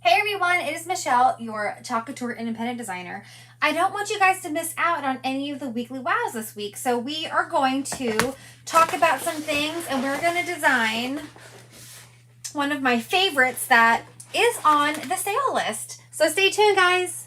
Hey everyone, it is Michelle, your Chalk Couture independent designer. I don't want you guys to miss out on any of the weekly wows this week. So we are going to talk about some things and we're going to design one of my favorites that is on the sale list. So stay tuned, guys.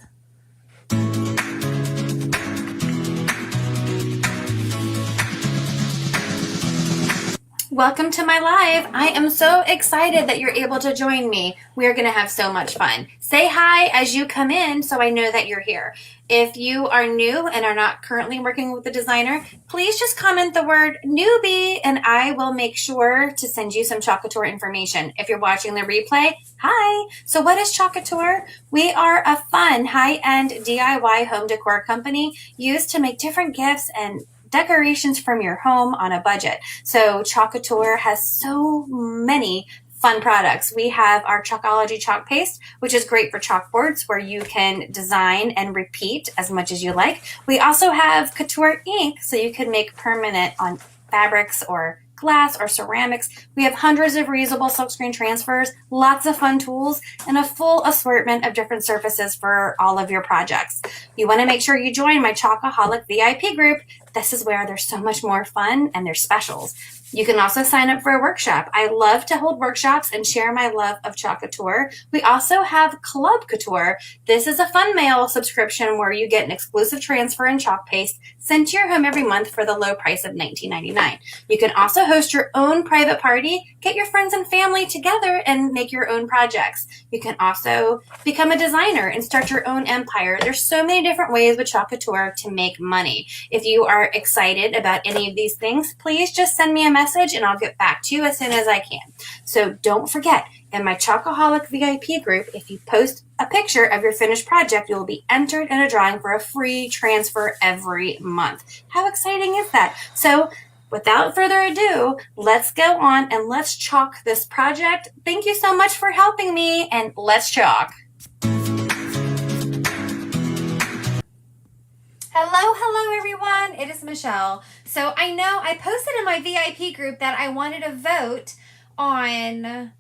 Welcome to my live. I am so excited that you're able to join me. We are going to have so much fun. Say hi as you come in so I know that you're here. If you are new and are not currently working with a designer, please just comment the word newbie and I will make sure to send you some Chalk Couture information. If you're watching the replay, hi. So what is Chalk Couture? We are a fun high-end DIY home decor company used to make different gifts and decorations from your home on a budget. So Chalk Couture has so many fun products. We have our Chalkology chalk paste, which is great for chalkboards where you can design and repeat as much as you like. We also have Couture ink, so you can make permanent on fabrics or glass or ceramics. We have hundreds of reusable silkscreen transfers, lots of fun tools, and a full assortment of different surfaces for all of your projects. You want to make sure you join my Chalkaholic VIP group. This is where there's so much more fun and there's specials. You can also sign up for a workshop. I love to hold workshops and share my love of Chalk Couture. We also have Club Couture. This is a fun mail subscription where you get an exclusive transfer and chalk paste sent to your home every month for the low price of $19.99. You can also host your own private party, get your friends and family together and make your own projects. You can also become a designer and start your own empire. There's so many different ways with Chalk Couture to make money. If you are excited about any of these things, please just send me a message and I'll get back to you as soon as I can. So don't forget, in my Chalkaholic VIP group, if you post a picture of your finished project, you will be entered in a drawing for a free transfer every month. How exciting is that? So without further ado, let's go on and let's chalk this project. Thank you so much for helping me and let's chalk. Hello everyone, it is Michelle. So I know I posted in my VIP group that I wanted to vote on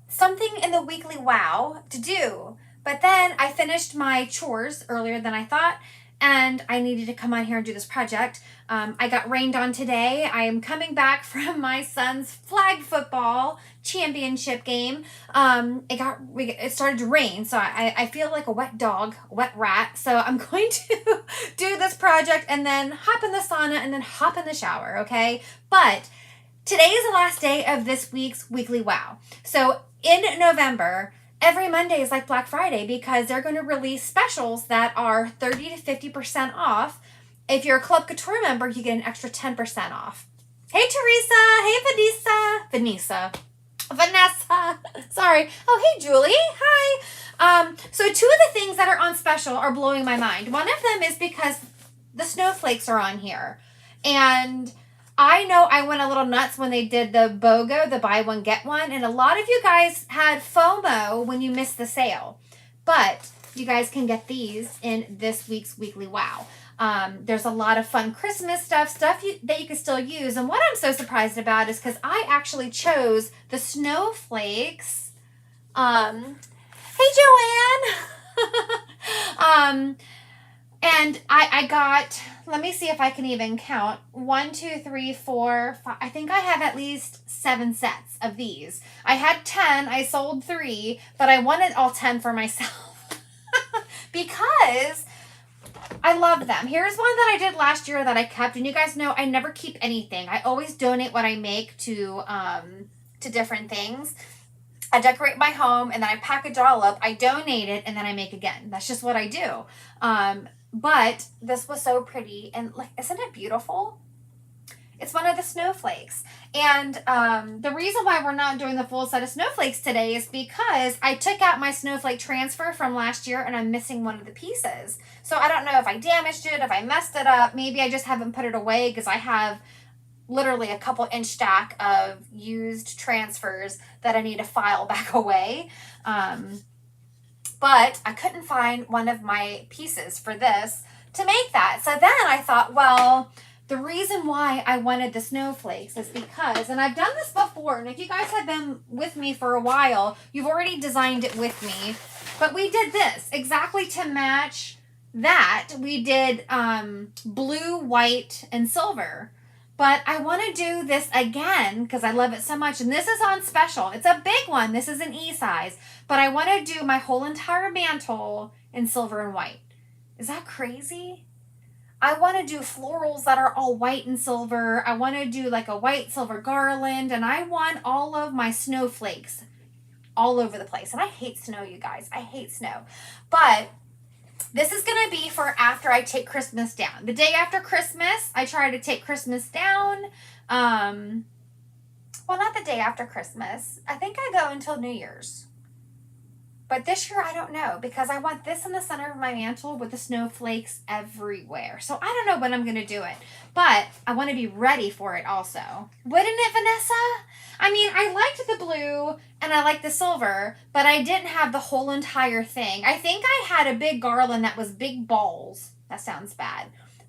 something in the weekly wow to do, but then I finished my chores earlier than I thought and I needed to come on here and do this project. I got rained on today. I am coming back from my son's flag football championship game. It started to rain, so I feel like a wet dog, a wet rat. So I'm going to do this project and then hop in the sauna and then hop in the shower, okay? But today is the last day of this week's weekly wow. So in November, every Monday is like Black Friday because they're going to release specials that are 30 to 50% off. If you're a Club Couture member, you get an extra 10% off. Hey, Teresa. Hey, Vanessa. Sorry. Oh, hey, Julie. Hi. So two of the things that are on special are blowing my mind. One of them is because the snowflakes are on here. And I know I went a little nuts when they did the BOGO, the buy one, get one. And a lot of you guys had FOMO when you missed the sale. But you guys can get these in this week's weekly wow. There's a lot of fun Christmas stuff that you can still use. And what I'm so surprised about is because I actually chose the snowflakes. Hey, Joanne. And I got, let me see if I can even count. 1, 2, 3, 4, 5. I think I have at least 7 sets of these. I had 10. I sold 3, but I wanted all 10 for myself because I love them. Here's one that I did last year that I kept, and you guys know I never keep anything. I always donate what I make to different things. I decorate my home, and then I package it all up. I donate it, and then I make again. That's just what I do. But this was so pretty, and like, isn't it beautiful? It's one of the snowflakes. And the reason why we're not doing the full set of snowflakes today is because I took out my snowflake transfer from last year and I'm missing one of the pieces. So I don't know if I damaged it, if I messed it up. Maybe I just haven't put it away because I have literally a couple inch stack of used transfers that I need to file back away. But I couldn't find one of my pieces for this to make that. So then I thought, well, The reason why I wanted the snowflakes is because, and I've done this before, and if you guys have been with me for a while, you've already designed it with me. But we did this exactly to match that. We did blue, white, and silver. But I want to do this again because I love it so much. And this is on special. It's a big one. This is an E size. But I want to do my whole entire mantle in silver and white. Is that crazy? I want to do florals that are all white and silver. I want to do like a white silver garland. And I want all of my snowflakes all over the place. And I hate snow, you guys. I hate snow. But this is going to be for after I take Christmas down. The day after Christmas, I try to take Christmas down. Well, not the day after Christmas. I think I go until New Year's. But this year, I don't know, because I want this in the center of my mantle with the snowflakes everywhere. So I don't know when I'm going to do it, but I want to be ready for it also. Wouldn't it, Vanessa? I mean, I liked the blue and I liked the silver, but I didn't have the whole entire thing. I think I had a big garland that was big balls. That sounds bad.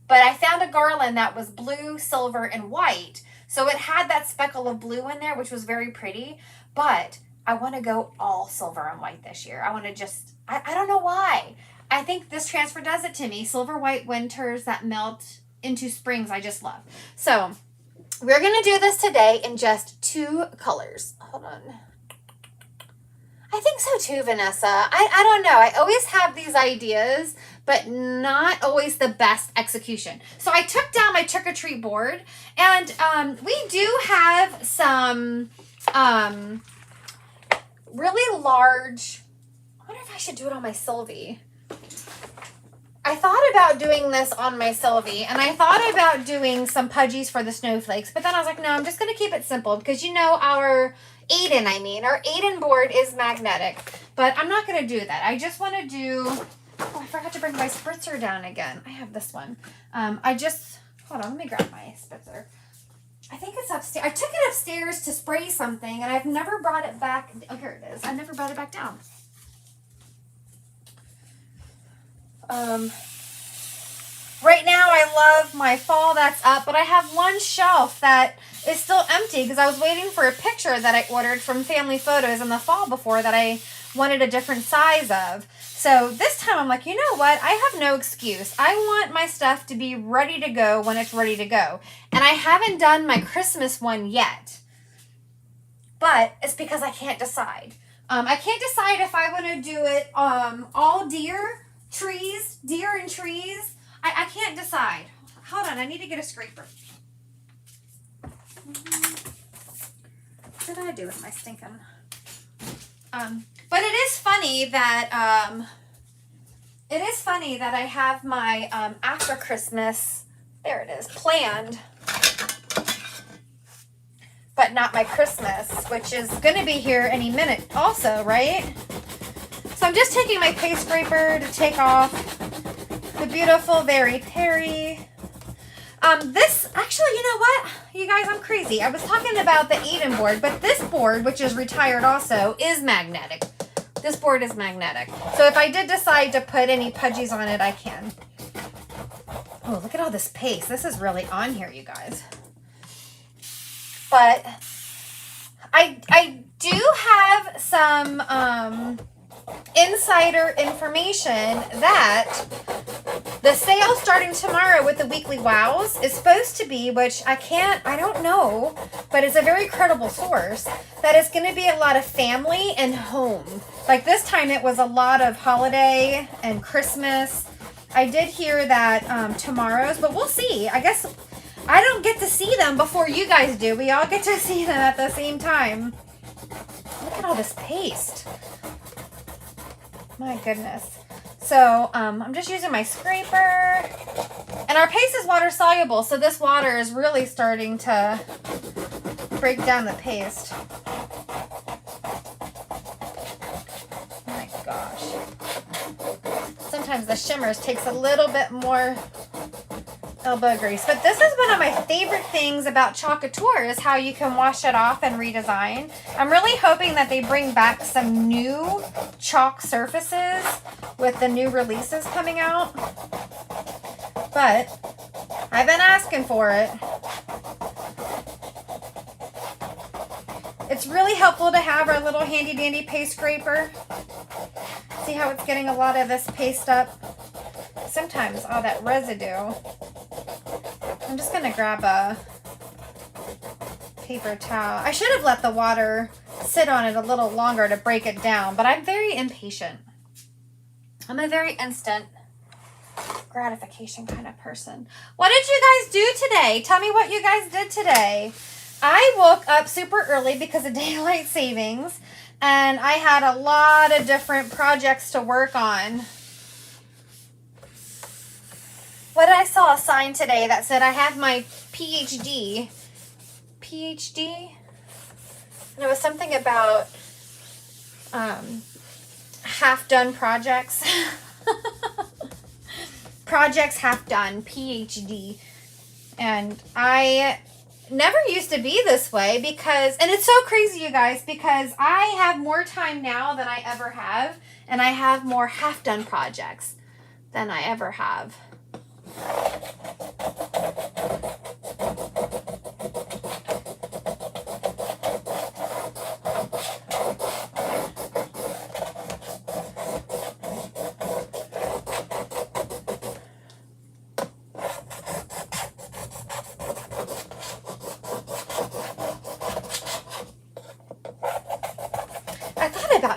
But I found a garland that was blue, silver, and white. So it had that speckle of blue in there, which was very pretty, but I want to go all silver and white this year. I want to just, I don't know why. I think this transfer does it to me. Silver, white winters that melt into springs, I just love. So we're going to do this today in just 2 colors. Hold on. I think so too, Vanessa. I don't know. I always have these ideas, but not always the best execution. So I took down my trick-or-treat board, and we do have some really large, I wonder if I should do it on my Sylvie. I thought about doing this on my Sylvie, and I thought about doing some pudgies for the snowflakes, but then I was like, no, I'm just going to keep it simple, because you know our Aiden board is magnetic, but I'm not going to do that. I just want to do, oh, I forgot to bring my spritzer down again. I have this one. Hold on, let me grab my spritzer. I think it's upstairs. I took it upstairs to spray something, and I've never brought it back. Oh, here it is. I never brought it back down. Right now, I love my fall that's up, but I have one shelf that is still empty because I was waiting for a picture that I ordered from Family Photos in the fall before that I wanted a different size of. So this time I'm like, you know what? I have no excuse. I want my stuff to be ready to go when it's ready to go. And I haven't done my Christmas one yet. But it's because I can't decide. I can't decide if I want to do it all deer and trees. I can't decide. Hold on, I need to get a scraper. What did I do with my stinking? But it is funny that I have my after Christmas, there it is, planned, but not my Christmas, which is going to be here any minute also, right? So I'm just taking my paste scraper to take off the beautiful Very Terry. This, actually, you know what? You guys, I'm crazy. I was talking about the Aiden board, but this board, which is retired also, is magnetic. This board is magnetic. So if I did decide to put any pudgies on it, I can. Oh, look at all this paste. This is really on here, you guys. But I do have some insider information that the sale starting tomorrow with the weekly wows is supposed to be, which I don't know, but it's a very credible source, that it's going to be a lot of family and home. Like this time it was a lot of holiday and Christmas. I did hear that tomorrow's, but we'll see. I guess I don't get to see them before you guys do. We all get to see them at the same time. Look at all this paste. My goodness. So I'm just using my scraper, and our paste is water soluble, so this water is really starting to break down the paste. My gosh. Sometimes the shimmers takes a little bit more elbow grease, but this is one of my favorite things about Club Couture is how you can wash it off and redesign. I'm really hoping that they bring back some new chalk surfaces with the new releases coming out. But I've been asking for it. It's really helpful to have our little handy dandy paste scraper. See how it's getting a lot of this paste up? Sometimes all that residue. I'm just gonna grab a paper towel. I should have let the water sit on it a little longer to break it down, but I'm very impatient. I'm a very instant gratification kind of person. What did you guys do today? Tell me what you guys did today. I woke up super early because of daylight savings, and I had a lot of different projects to work on. What did I saw a sign today that said I have my PhD. And it was something about half done projects. Projects half done, PhD. And I never used to be this way because, and it's so crazy, you guys, because I have more time now than I ever have, and I have more half done projects than I ever have.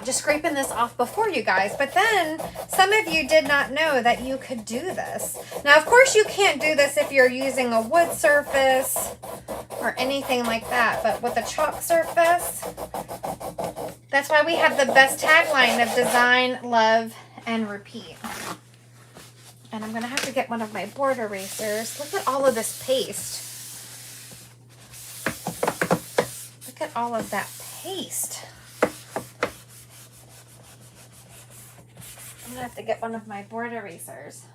Just scraping this off before you guys, but then some of you did not know that you could do this. Now, of course, you can't do this if you're using a wood surface or anything like that, but with a chalk surface, that's why we have the best tagline of design, love, and repeat. And I'm gonna have to get one of my board erasers. Look at all of this paste. Look at all of that paste. I'm gonna have to get one of my board erasers.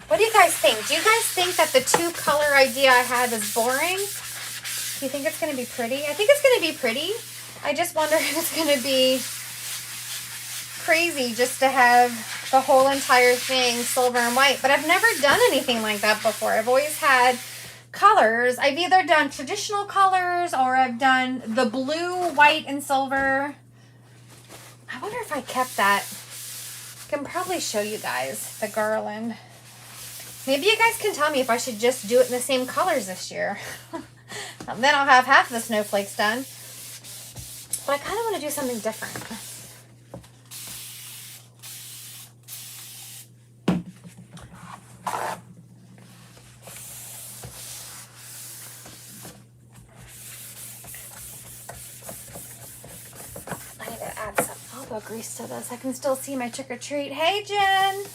What do you guys think? Do you guys think that the 2-color idea I have is boring? Do you think it's gonna be pretty? I think it's gonna be pretty. I just wonder if it's gonna be crazy just to have the whole entire thing silver and white, but I've never done anything like that before. I've always had colors. I've either done traditional colors or I've done the blue, white, and silver. I wonder if I kept that. I can probably show you guys the garland. Maybe you guys can tell me if I should just do it in the same colors this year. Then I'll have half the snowflakes done. But I kind of want to do something different. Grease to this. I can still see my trick or treat. Hey, Jen!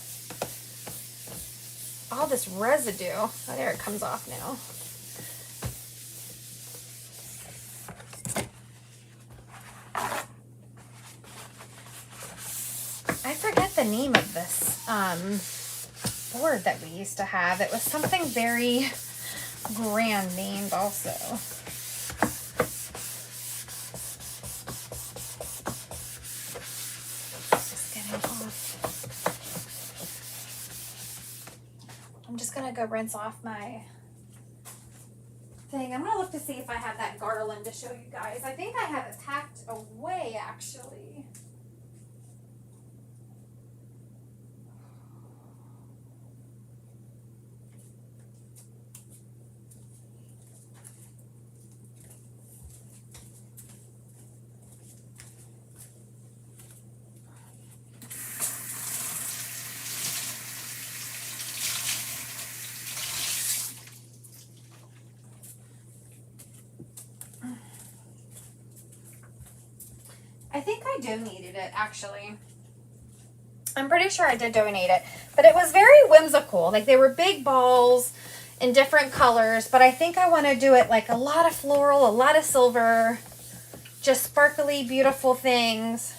All this residue. Oh, there it comes off now. I forget the name of this board that we used to have. It was something very grand named also. I'm just gonna go rinse off my thing. I'm gonna look to see if I have that garland to show you guys. I think I have it packed away actually. I think I donated it, actually. I'm pretty sure I did donate it. But it was very whimsical. Like, they were big balls in different colors. But I think I want to do it like a lot of floral, a lot of silver. Just sparkly, beautiful things.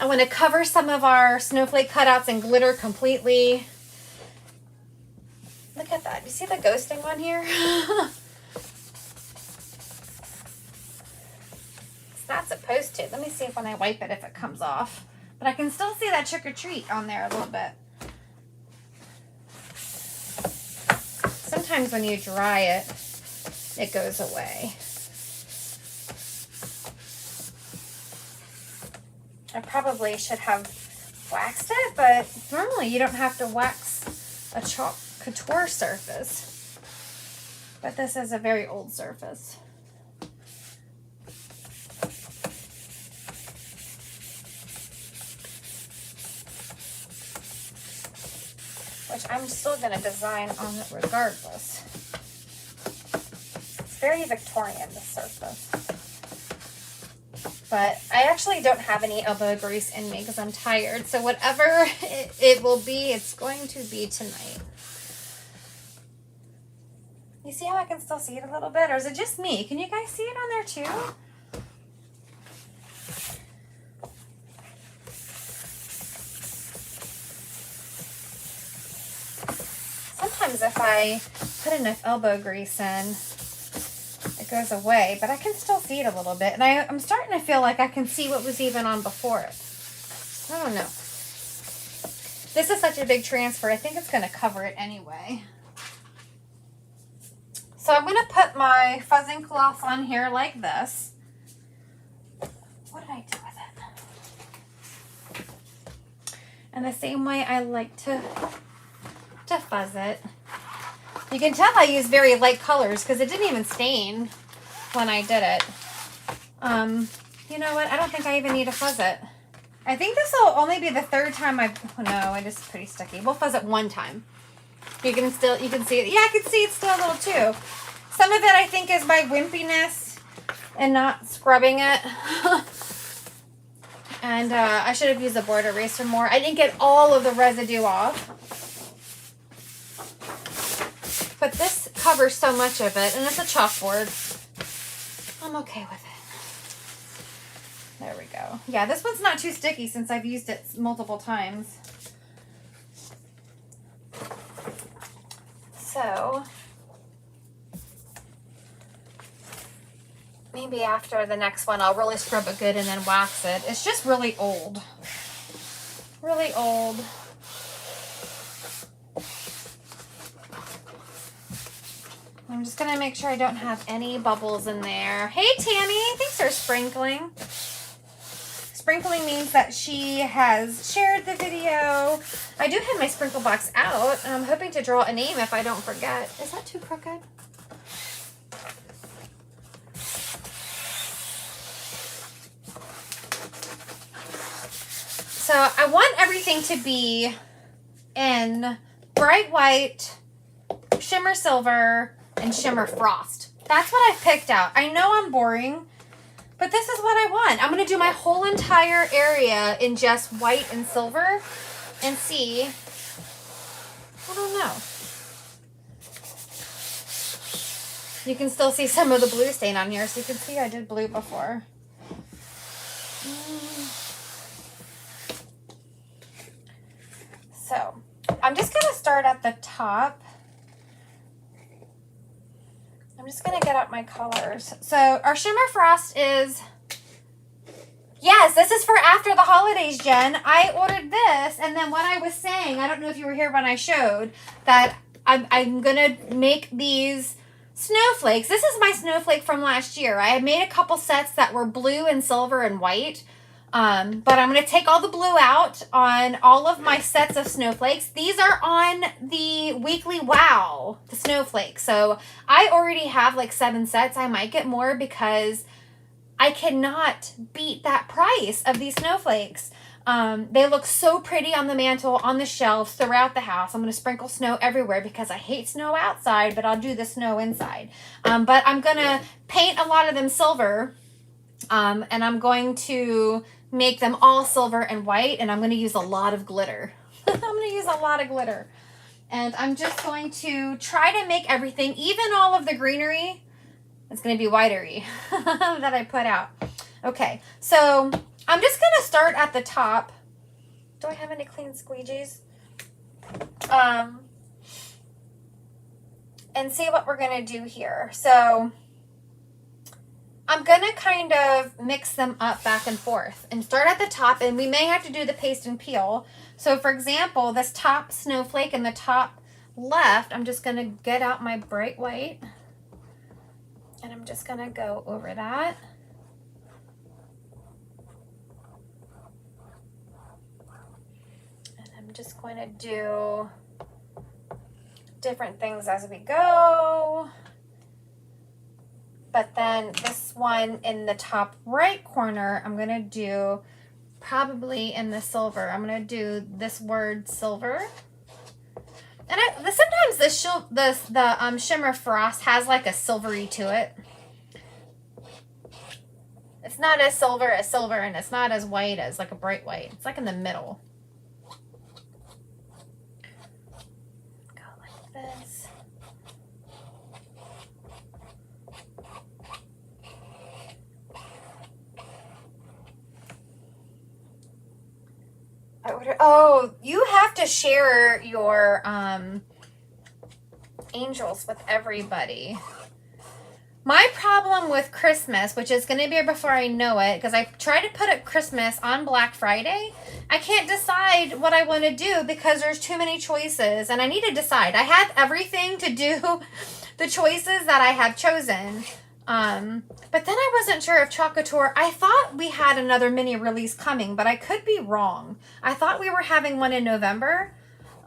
I want to cover some of our snowflake cutouts in glitter completely. Look at that. You see the ghosting one here? It's not supposed to. Let me see if when I wipe it if it comes off. But I can still see that trick or treat on there a little bit. Sometimes when you dry it, it goes away. I probably should have waxed it, but normally you don't have to wax a chalk couture surface. But this is a very old surface. Which I'm still going to design on it regardless. It's very Victorian, this surface. But I actually don't have any elbow grease in me because I'm tired. So whatever it will be, it's going to be tonight. You see how I can still see it a little bit? Or is it just me? Can you guys see it on there too? Sometimes if I put enough elbow grease in, it goes away, but I can still see it a little bit. And I'm starting to feel like I can see what was even on before it. I don't know. This is such a big transfer. I think it's going to cover it anyway. So I'm going to put my fuzzing cloth on here like this. What did I do with it? And the same way I like to fuzz it. You can tell I use very light colors because it didn't even stain when I did it. You know what? I don't think I even need to fuzz it. I think this will only be the third time no, it is pretty sticky. We'll fuzz it one time. You can see it. Yeah, I can see it's still a little too. Some of it I think is my wimpiness and not scrubbing it. And I should have used a board eraser more. I didn't get all of the residue off. But this covers so much of it, and it's a chalkboard. I'm okay with it. There we go. Yeah, this one's not too sticky since I've used it multiple times. So, maybe after the next one, I'll really scrub it good and then wax it. It's just really old. Really old. I'm just going to make sure I don't have any bubbles in there. Hey, Tammy. Thanks for sprinkling. Sprinkling means that she has shared the video. I do have my sprinkle box out. I'm hoping to draw a name if I don't forget. Is that too crooked? So I want everything to be in bright white, shimmer silver, and shimmer frost. That's what I've picked out. I know I'm boring, but this is what I want. I'm going to do my whole entire area in just white and silver and see. I don't know. You can still see some of the blue stain on here, so you can see I did blue before. So I'm just going to start at the top. I'm just going to get out my colors. So our shimmer frost is, yes, this is for after the holidays, Jen. I ordered this, and then what I was saying, I don't know if you were here when I showed, that I'm going to make these snowflakes. This is my snowflake from last year. I had made a couple sets that were blue and silver and white. But I'm going to take all the blue out on all of my sets of snowflakes. These are on the weekly wow, the snowflakes. So I already have like 7 sets. I might get more because I cannot beat that price of these snowflakes. They look so pretty on the mantle, on the shelves, throughout the house. I'm going to sprinkle snow everywhere because I hate snow outside, but I'll do the snow inside. But I'm going to paint a lot of them silver. And I'm going to make them all silver and white, and I'm going to use a lot of glitter. I'm going to use a lot of glitter. And I'm just going to try to make everything, even all of the greenery, it's going to be whitery that I put out. Okay, so I'm just going to start at the top. Do I have any clean squeegees? And see what we're going to do here. So I'm going to kind of mix them up back and forth and start at the top, and we may have to do the paste and peel. So for example, this top snowflake in the top left, I'm just going to get out my bright white and I'm just going to go over that. And I'm just going to do different things as we go. But then this one in the top right corner, I'm going to do probably in the silver. I'm going to do this word silver. And sometimes the shimmer frost has like a silvery to it. It's not as silver as silver, and it's not as white as like a bright white. It's like in the middle. Go like this. Oh, you have to share your angels with everybody. My problem with Christmas, which is going to be here before I know it, because I tried to put up Christmas on Black Friday, I can't decide what I want to do because there's too many choices, and I need to decide. I have everything to do the choices that I have chosen. But then I wasn't sure if Club Couture, I thought we had another mini release coming, but I could be wrong. I thought we were having one in November,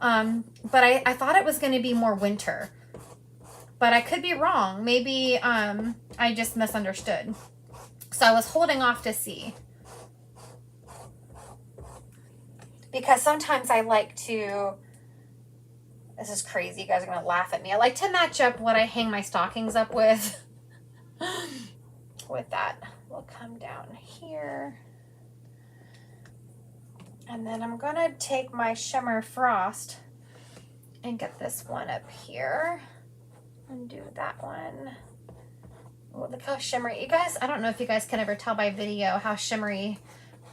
but I thought it was going to be more winter. But I could be wrong. Maybe I just misunderstood. So I was holding off to see. Because sometimes I like to, this is crazy, you guys are going to laugh at me. I like to match up what I hang my stockings up with. With that, we'll come down here. And then I'm going to take my shimmer frost and get this one up here. And do that one. Oh, look how shimmery. You guys, I don't know if you guys can ever tell by video how shimmery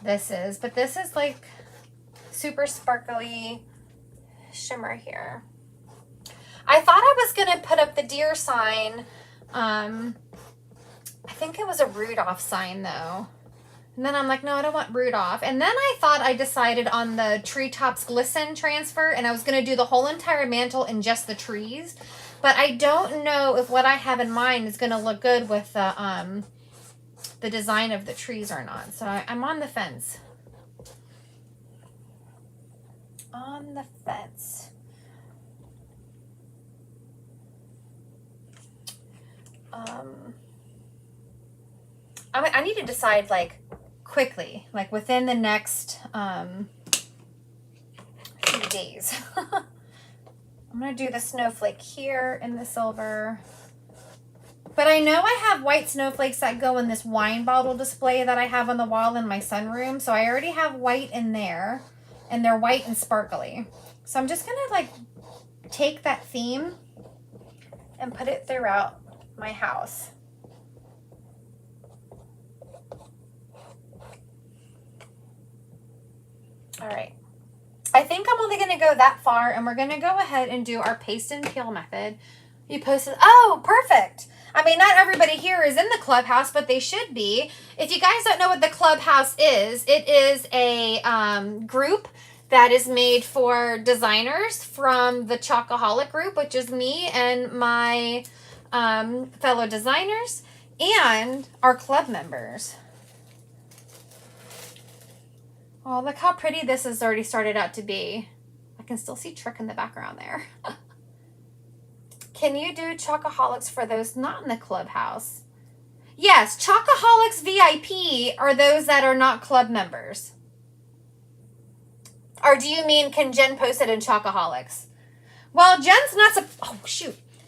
this is, but this is like super sparkly shimmer here. I thought I was going to put up the deer sign. I think it was a Rudolph sign though. And then I'm like, no, I don't want Rudolph. And then I thought I decided on the Treetops Glisten transfer, and I was going to do the whole entire mantle in just the trees. But I don't know if what I have in mind is going to look good with the design of the trees or not. So I'm on the fence. On the fence. I need to decide like quickly, like within the next few days. I'm going to do the snowflake here in the silver. But I know I have white snowflakes that go in this wine bottle display that I have on the wall in my sunroom. So I already have white in there, and they're white and sparkly. So I'm just going to like take that theme and put it throughout my house. All right. I think I'm only going to go that far, and we're going to go ahead and do our paste and peel method. You posted, oh, perfect. I mean, not everybody here is in the clubhouse, but they should be. If you guys don't know what the clubhouse is, it is a group that is made for designers from the Chocoholic group, which is me and my fellow designers and our club members. Oh, look how pretty this has already started out to be. I can still see Trick in the background there. Can you do Chocoholics for those not in the clubhouse? Yes, Chocoholics VIP are those that are not club members. Or do you mean, can Jen post it in Chocoholics? Well, Jen's not,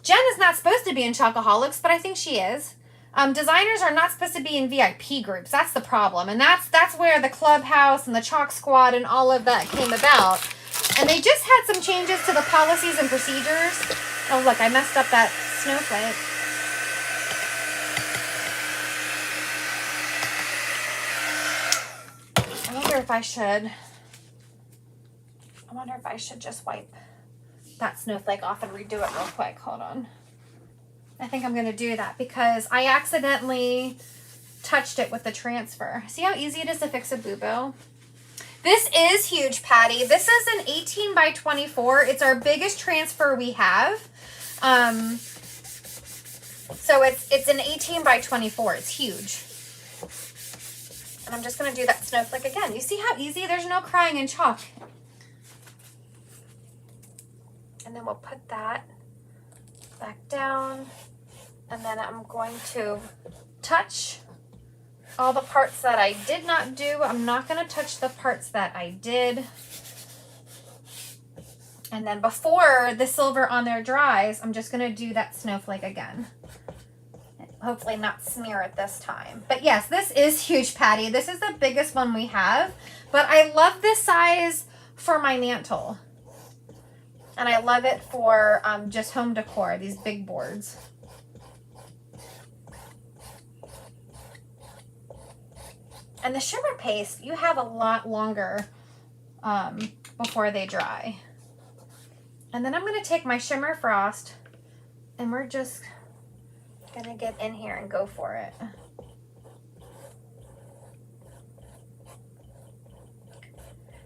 Jen is not supposed to be in Chocoholics, but I think she is. Designers are not supposed to be in VIP groups. That's the problem. And that's where the clubhouse and the Chalk Squad and all of that came about. And they just had some changes to the policies and procedures. Oh, look, I messed up that snowflake. I wonder if I should just wipe that snowflake off and redo it real quick. Hold on. I think I'm going to do that because I accidentally touched it with the transfer. See how easy it is to fix a boo-boo? This is huge, Patty. This is an 18 by 24. It's our biggest transfer we have. So it's an 18 by 24. It's huge. And I'm just going to do that snowflake again. You see how easy? There's no crying in chalk. And then we'll put that back down. And then I'm going to touch all the parts that I did not do. I'm not going to touch the parts that I did. And then before the silver on there dries, I'm just going to do that snowflake again. Hopefully not smear it this time. But yes, this is huge, Patty. This is the biggest one we have. But I love this size for my mantle. And I love it for just home decor, these big boards. And the shimmer paste, you have a lot longer before they dry. And then I'm going to take my shimmer frost and we're just going to get in here and go for it.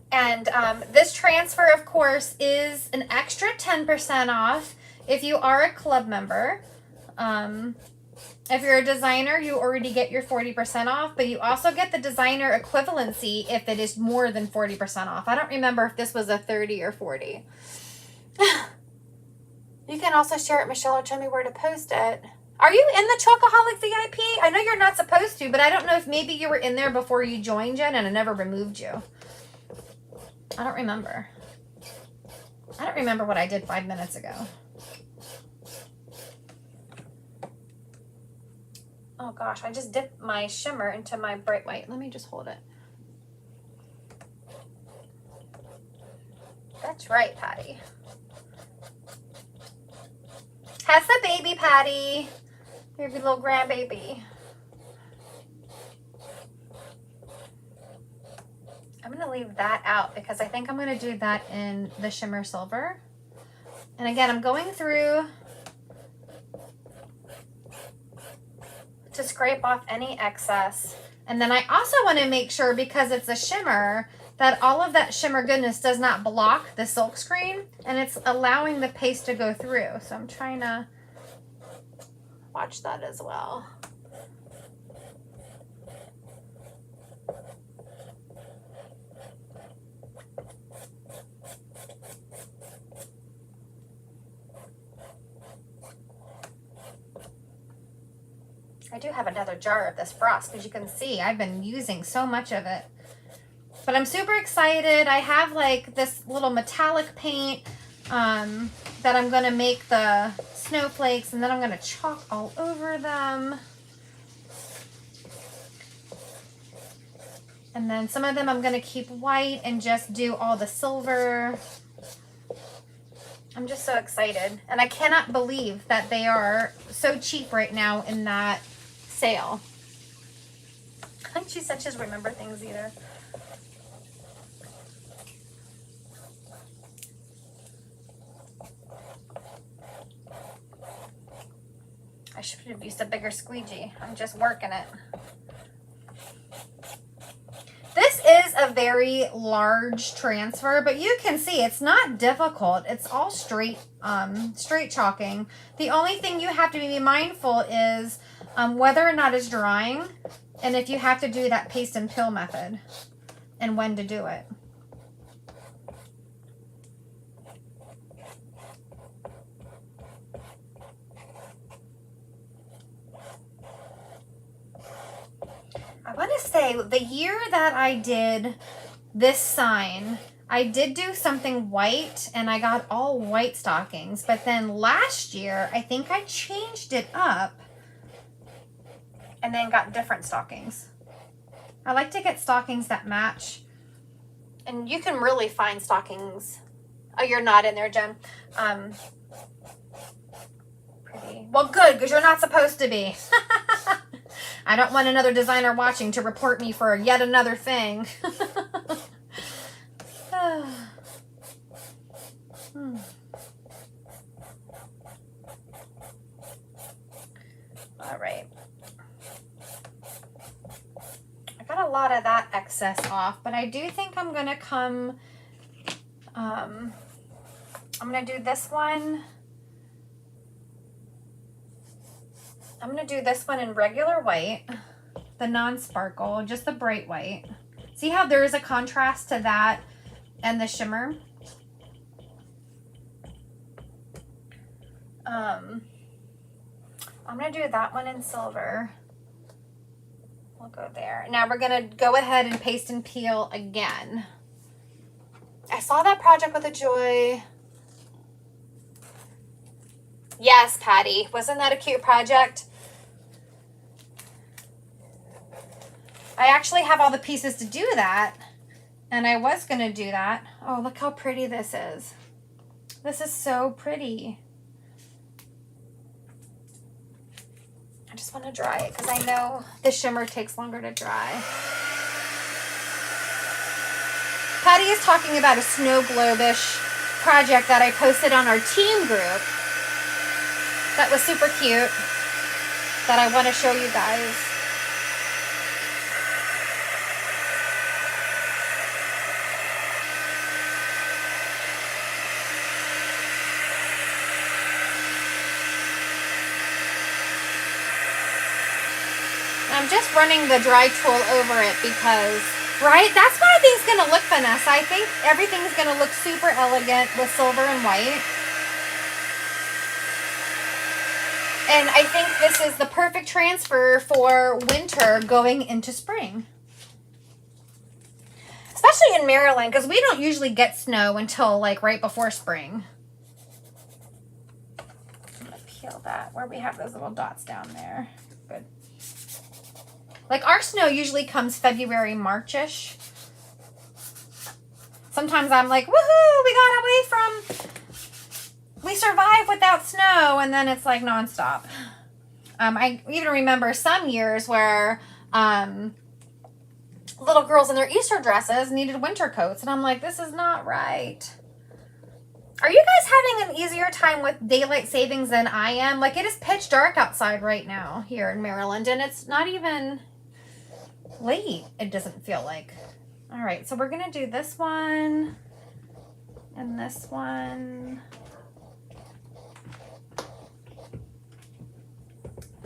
And this transfer, of course, is an extra 10% off if you are a club member. If you're a designer, you already get your 40% off, but you also get the designer equivalency if it is more than 40% off. I don't remember if this was a 30 or 40. You can also share it, Michelle, or tell me where to post it. Are you in the Chocoholic VIP? I know you're not supposed to, but I don't know if maybe you were in there before you joined, Jen, and I never removed you. I don't remember. I don't remember what I did 5 minutes ago. Oh gosh, I just dipped my shimmer into my bright white. Let me just hold it. That's right, Patty. Has the baby, Patty. Your little grandbaby. I'm going to leave that out because I think I'm going to do that in the shimmer silver. And again, I'm going through to scrape off any excess. And then I also want to make sure, because it's a shimmer, that all of that shimmer goodness does not block the silk screen, and it's allowing the paste to go through. So I'm trying to watch that as well. I do have another jar of this frost, because you can see I've been using so much of it. But I'm super excited. I have like this little metallic paint that I'm going to make the snowflakes, and then I'm going to chalk all over them. And then some of them I'm going to keep white and just do all the silver. I'm just so excited. And I cannot believe that they are so cheap right now in that sale. She said she doesn't remember things either. I should have used a bigger squeegee. I'm just working it. This is a very large transfer, but you can see it's not difficult. It's all straight chalking. The only thing you have to be mindful is whether or not it's drying, and if you have to do that paste and peel method, and when to do it. I want to say the year that I did this sign, I did do something white and I got all white stockings. But then last year, I think I changed it up and then got different stockings. I like to get stockings that match. And you can really find stockings. Oh, you're not in there, Jen. Pretty. Well, good, because you're not supposed to be. I don't want another designer watching to report me for yet another thing. All right. excess off, but I do think I'm going to come, I'm going to do this one. I'm going to do this one in regular white, the non-sparkle, just the bright white. See how there is a contrast to that and the shimmer? I'm going to do that one in silver. We'll go there. Now we're going to go ahead and paste and peel again. I saw that project with a joy. Yes, Patty. Wasn't that a cute project? I actually have all the pieces to do that. And I was going to do that. Oh, look how pretty this is. This is so pretty. I just want to dry it because I know the shimmer takes longer to dry. Patty is talking about a snow globe-ish project that I posted on our team group that was super cute that I want to show you guys. I'm just running the dry tool over it because, right? That's what I think is going to look finesse. I think everything's going to look super elegant with silver and white. And I think this is the perfect transfer for winter going into spring. Especially in Maryland, because we don't usually get snow until like right before spring. I'm going to peel that where we have those little dots down there. Good. Like our snow usually comes February, March-ish. Sometimes I'm like, woohoo, we survived without snow, and then it's like nonstop. I even remember some years where little girls in their Easter dresses needed winter coats, and I'm like, this is not right. Are you guys having an easier time with daylight savings than I am? Like, it is pitch dark outside right now here in Maryland, and it's not even late, it doesn't feel like. All right, so we're gonna do this one and this one,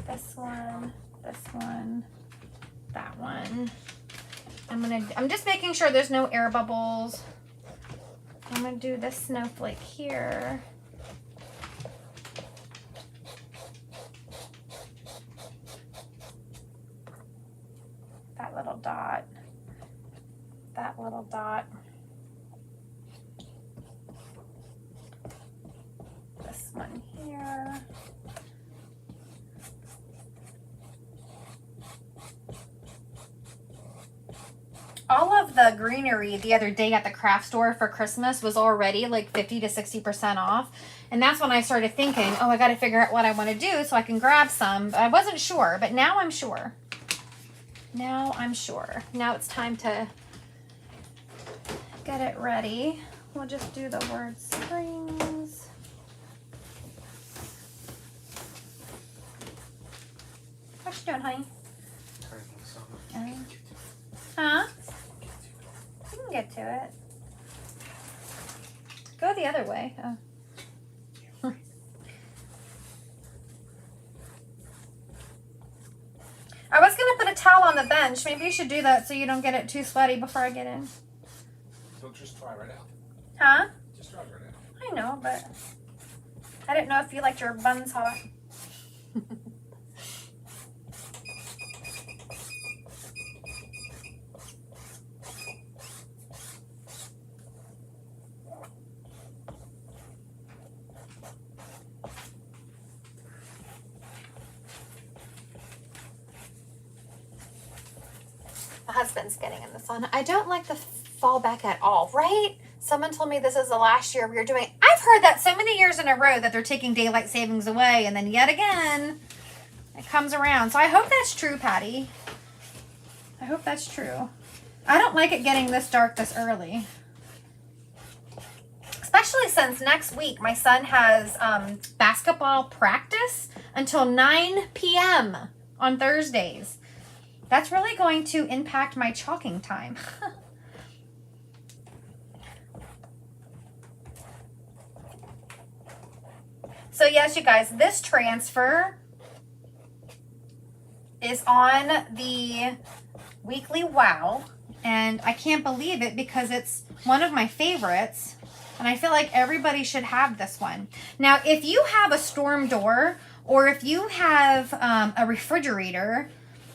this one, that one. I'm just making sure there's no air bubbles. I'm gonna do this snowflake here. That little dot, that little dot, this one here. All of the greenery the other day at the craft store for Christmas was already like 50 to 60% off. And that's when I started thinking, oh, I got to figure out what I want to do so I can grab some. But I wasn't sure, but now I'm sure. Now I'm sure. Now it's time to get it ready. We'll just do the word springs. What you doing, honey? Huh? You can get to it. Go the other way. Oh. I was going to put a towel on the bench. Maybe you should do that so you don't get it too sweaty before I get in. So just try right out. Huh? Just try right out. I know, but I didn't know if you liked your buns hot. My husband's getting in the sun. I don't like the fallback at all, right? Someone told me this is the last year we were doing. I've heard that so many years in a row that they're taking daylight savings away, and then yet again, it comes around. So I hope that's true, Patty. I hope that's true. I don't like it getting this dark this early. Especially since next week my son has basketball practice until 9 p.m. on Thursdays. That's really going to impact my chalking time. So yes, you guys, this transfer is on the weekly wow, and I can't believe it because it's one of my favorites, and I feel like everybody should have this one. Now, if you have a storm door, or if you have a refrigerator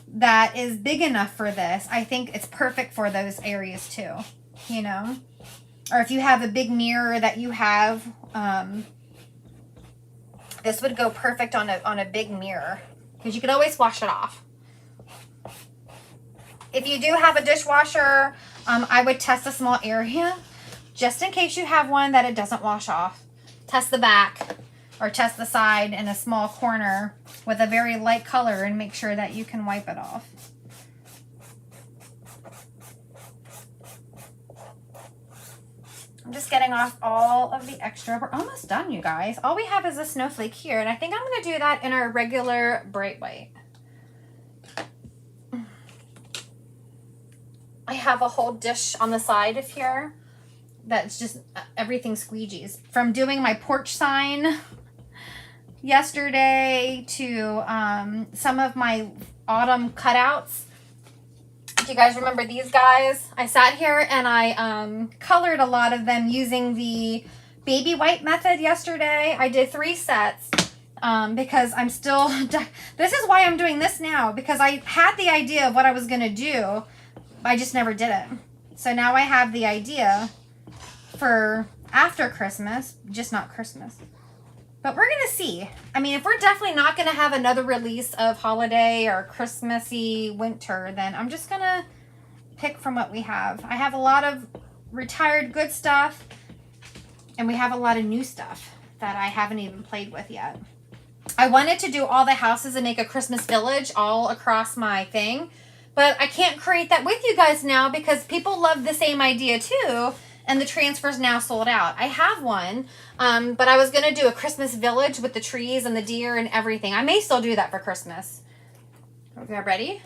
that is big enough for this, I think it's perfect for those areas too, you know? Or if you have a big mirror that you have, this would go perfect on a big mirror because you can always wash it off. If you do have a dishwasher, I would test a small area just in case you have one that it doesn't wash off. Test the back or test the side in a small corner with a very light color and make sure that you can wipe it off. I'm just getting off all of the extra. We're almost done, you guys. All we have is a snowflake here, and I think I'm going to do that in our regular bright white. I have a whole dish on the side of here that's just everything squeegees. From doing my porch sign yesterday to some of my autumn cutouts. Do you guys remember these guys? I sat here and I colored a lot of them using the baby white method yesterday. I did 3 sets because I'm still... This is why I'm doing this now, because I had the idea of what I was going to do. I just never did it. So now I have the idea for after Christmas, just not Christmas. But we're going to see. I mean, if we're definitely not going to have another release of holiday or Christmassy winter, then I'm just going to pick from what we have. I have a lot of retired good stuff, and we have a lot of new stuff that I haven't even played with yet. I wanted to do all the houses and make a Christmas village all across my thing, but I can't create that with you guys now because people love the same idea too, and the transfer's now sold out. I have one, but I was going to do a Christmas village with the trees and the deer and everything. I may still do that for Christmas. Okay, ready?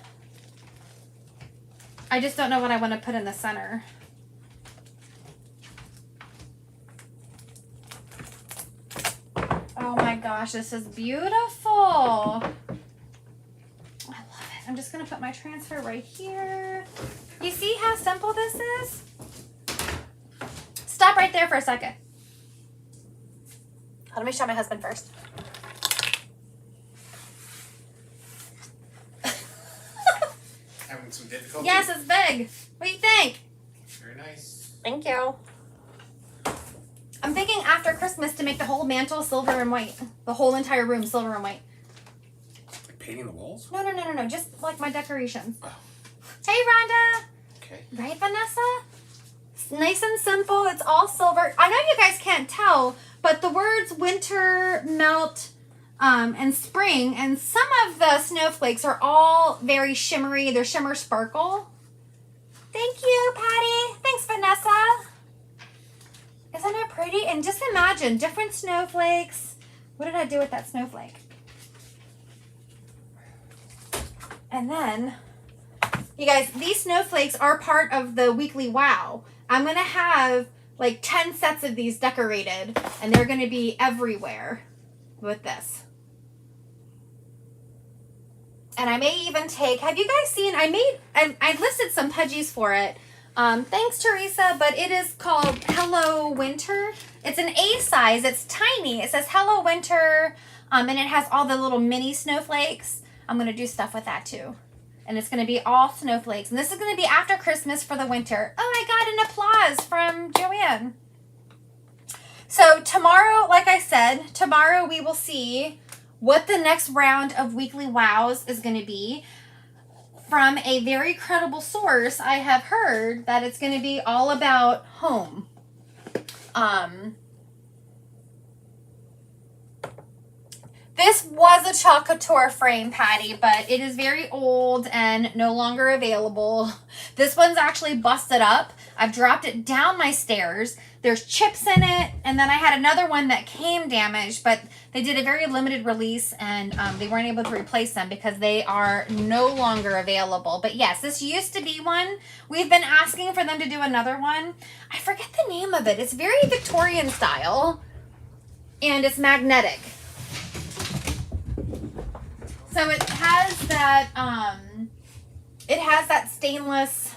I just don't know what I want to put in the center. Oh my gosh, this is beautiful. I'm just going to put my transfer right here. You see how simple this is? Stop right there for a second. Let me show my husband first. Having some difficulty? Yes, it's big. What do you think? Very nice. Thank you. I'm thinking after Christmas to make the whole mantle silver and white. The whole entire room silver and white. Painting the walls? No. Just like my decorations. Oh. Hey, Rhonda. Okay. Right, Vanessa? It's nice and simple. It's all silver. I know you guys can't tell, but the words winter, melt, and spring, and some of the snowflakes are all very shimmery. They're shimmer sparkle. Thank you, Patty. Thanks, Vanessa. Isn't it pretty? And just imagine different snowflakes. What did I do with that snowflake? And then, you guys, these snowflakes are part of the weekly wow. I'm going to have like 10 sets of these decorated, and they're going to be everywhere with this. And I may even take, have you guys seen, I listed some pudgies for it. Thanks, Teresa, but it is called Hello Winter. It's an A size. It's tiny. It says Hello Winter, and it has all the little mini snowflakes. I'm going to do stuff with that too. And it's going to be all snowflakes. And this is going to be after Christmas for the winter. Oh, I got an applause from Joanne. So tomorrow, like I said, tomorrow we will see what the next round of weekly wows is going to be. From a very credible source, I have heard that it's going to be all about home. This was a Club Couture frame, Patty, but it is very old and no longer available. This one's actually busted up. I've dropped it down my stairs. There's chips in it, and then I had another one that came damaged, but they did a very limited release, and they weren't able to replace them because they are no longer available. But yes, this used to be one. We've been asking for them to do another one. I forget the name of it. It's very Victorian style, and it's magnetic. So it has that stainless,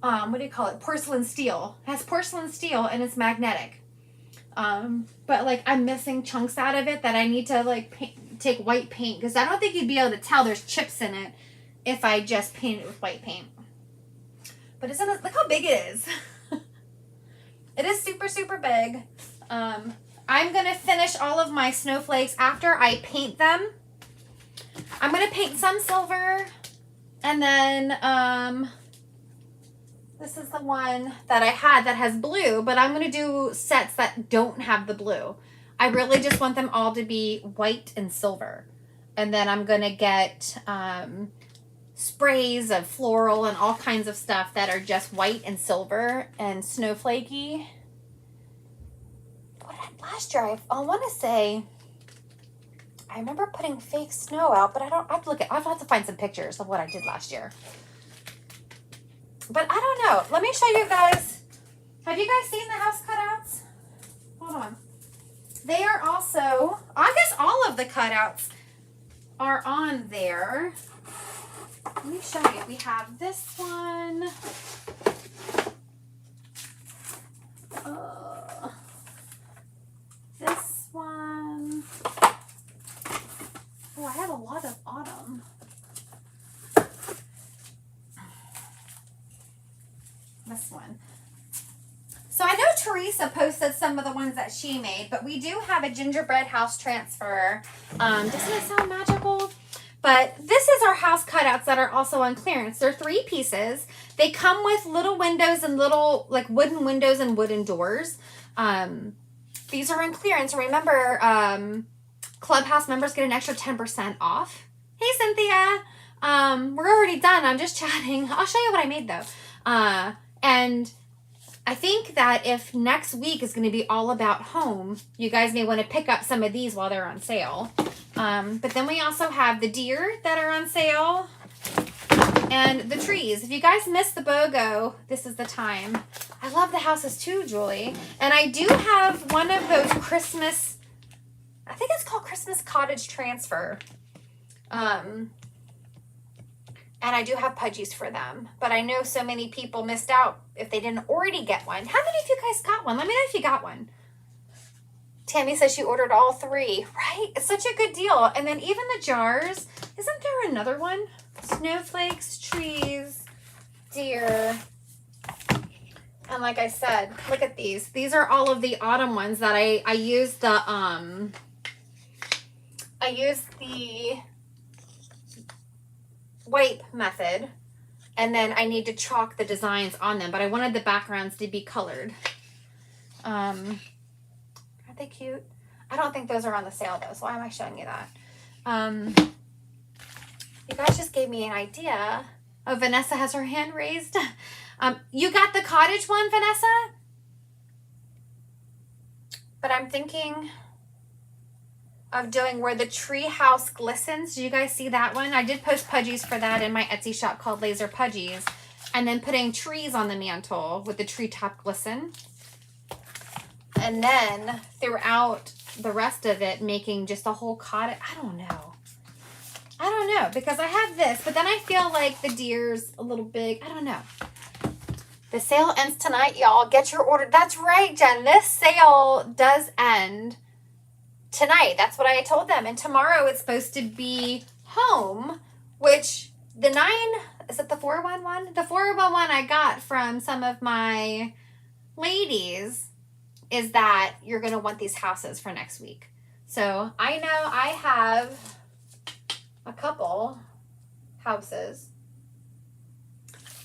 what do you call it? Porcelain steel. It has porcelain steel and it's magnetic. But like I'm missing chunks out of it that I need to like take white paint, because I don't think you'd be able to tell there's chips in it if I just paint it with white paint. But isn't it, look how big it is. It is super, super big. I'm going to finish all of my snowflakes after I paint them. I'm going to paint some silver, and then this is the one that I had that has blue, but I'm going to do sets that don't have the blue. I really just want them all to be white and silver. And then I'm going to get sprays of floral and all kinds of stuff that are just white and silver and snowflakey. What did I, last year, I want to say, I remember putting fake snow out, but I don't, I'll have to find some pictures of what I did last year. But I don't know. Let me show you guys. Have you guys seen the house cutouts? Hold on. They are also, I guess all of the cutouts are on there. Let me show you. We have this one. This one. Oh, I have a lot of autumn. This one. So I know Teresa posted some of the ones that she made, but we do have a gingerbread house transfer. Doesn't it sound magical? But this is our house cutouts that are also on clearance. They're 3 pieces. They come with little windows and little like wooden windows and wooden doors. These are on clearance. Remember, Clubhouse members get an extra 10% off. Hey, Cynthia. We're already done. I'm just chatting. I'll show you what I made though. And I think that if next week is going to be all about home, you guys may want to pick up some of these while they're on sale. But then we also have the deer that are on sale and the trees. If you guys missed the BOGO, this is the time. I love the houses too, Julie. And I do have one of those Christmas, I think it's called Christmas Cottage Transfer. And I do have pudgies for them. But I know so many people missed out if they didn't already get one. How many of you guys got one? Let me know if you got one. Tammy says she ordered all 3. Right? It's such a good deal. And then even the jars. Isn't there another one? Snowflakes, trees, deer. And like I said, look at these. These are all of the autumn ones that I used the wipe method, and then I need to chalk the designs on them, but I wanted the backgrounds to be colored. Are they cute? I don't think those are on the sale though, so why am I showing you that? You guys just gave me an idea. Oh, Vanessa has her hand raised. You got the cottage one, Vanessa? But I'm thinking of doing where the tree house glistens. Do you guys see that one? I did post pudgies for that in my Etsy shop called Laser Pudgies. And then putting trees on the mantle with the treetop glisten. And then throughout the rest of it, making just a whole cottage. I don't know, because I have this, but then I feel like the deer's a little big. I don't know. The sale ends tonight, y'all. Get your order. That's right, Jen. This sale does end tonight. That's what I told them. And tomorrow it's supposed to be home, which the 9, is it the 411? The 411 I got from some of my ladies is that you're going to want these houses for next week. So I know I have a couple houses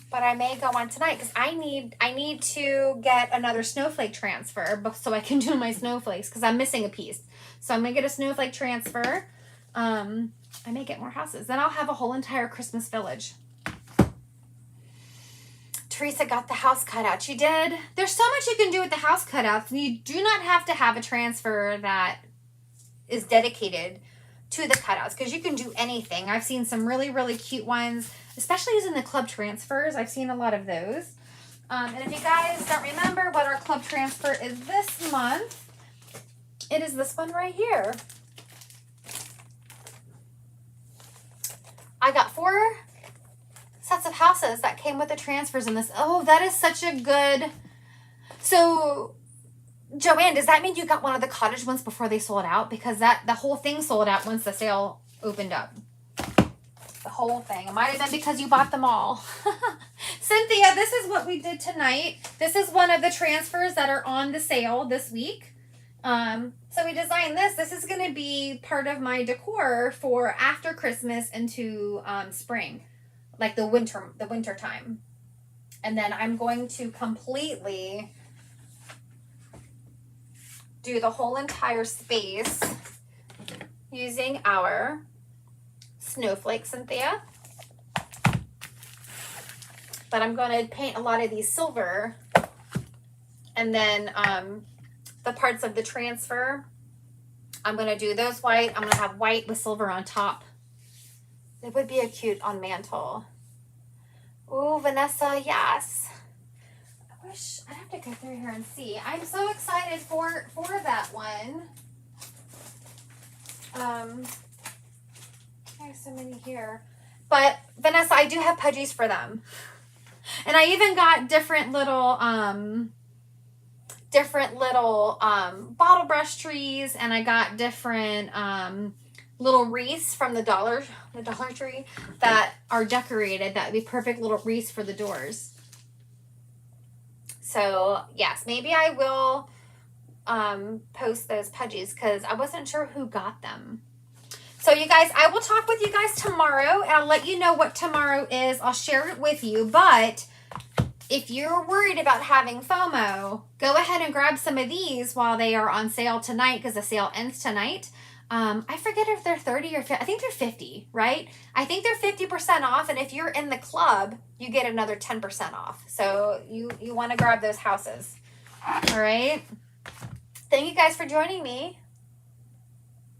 but I may go on tonight because I need to get another snowflake transfer so I can do my snowflakes because I'm missing a piece. So I'm gonna get a snowflake transfer. I may get more houses. Then I'll have a whole entire Christmas village. Teresa got the house cutout. She did. There's so much you can do with the house cutouts. You do not have to have a transfer that is dedicated to the cutouts because you can do anything. I've seen some really, really cute ones, especially using the club transfers. I've seen a lot of those. And if you guys don't remember what our club transfer is this month, it is this one right here. I got 4 sets of houses that came with the transfers in this. Oh, that is such a good. So, Joanne, does that mean you got one of the cottage ones before they sold out? Because the whole thing sold out once the sale opened up. The whole thing. It might have been because you bought them all. Cynthia, this is what we did tonight. This is one of the transfers that are on the sale this week. So we designed this. This is going to be part of my decor for after Christmas into spring, like the winter time. And then I'm going to completely do the whole entire space using our snowflake, Cynthia. But I'm going to paint a lot of these silver, and then the parts of the transfer, I'm going to do those white. I'm going to have white with silver on top. It would be a cute on mantle. Ooh, Vanessa, yes. I wish I'd have to go through here and see. I'm so excited for that one. There's so many here. But Vanessa, I do have pudgies for them. And I even got different little bottle brush trees, and I got different little wreaths from the Dollar Tree that are decorated. That would be perfect little wreaths for the doors. So yes, maybe I will post those pudgies because I wasn't sure who got them. So you guys, I will talk with you guys tomorrow, and I'll let you know what tomorrow is. I'll share it with you, but if you're worried about having FOMO, go ahead and grab some of these while they are on sale tonight because the sale ends tonight. I forget if they're 30 or 50. I think they're 50, right? I think they're 50% off, and if you're in the club, you get another 10% off. So you want to grab those houses. All right? Thank you guys for joining me.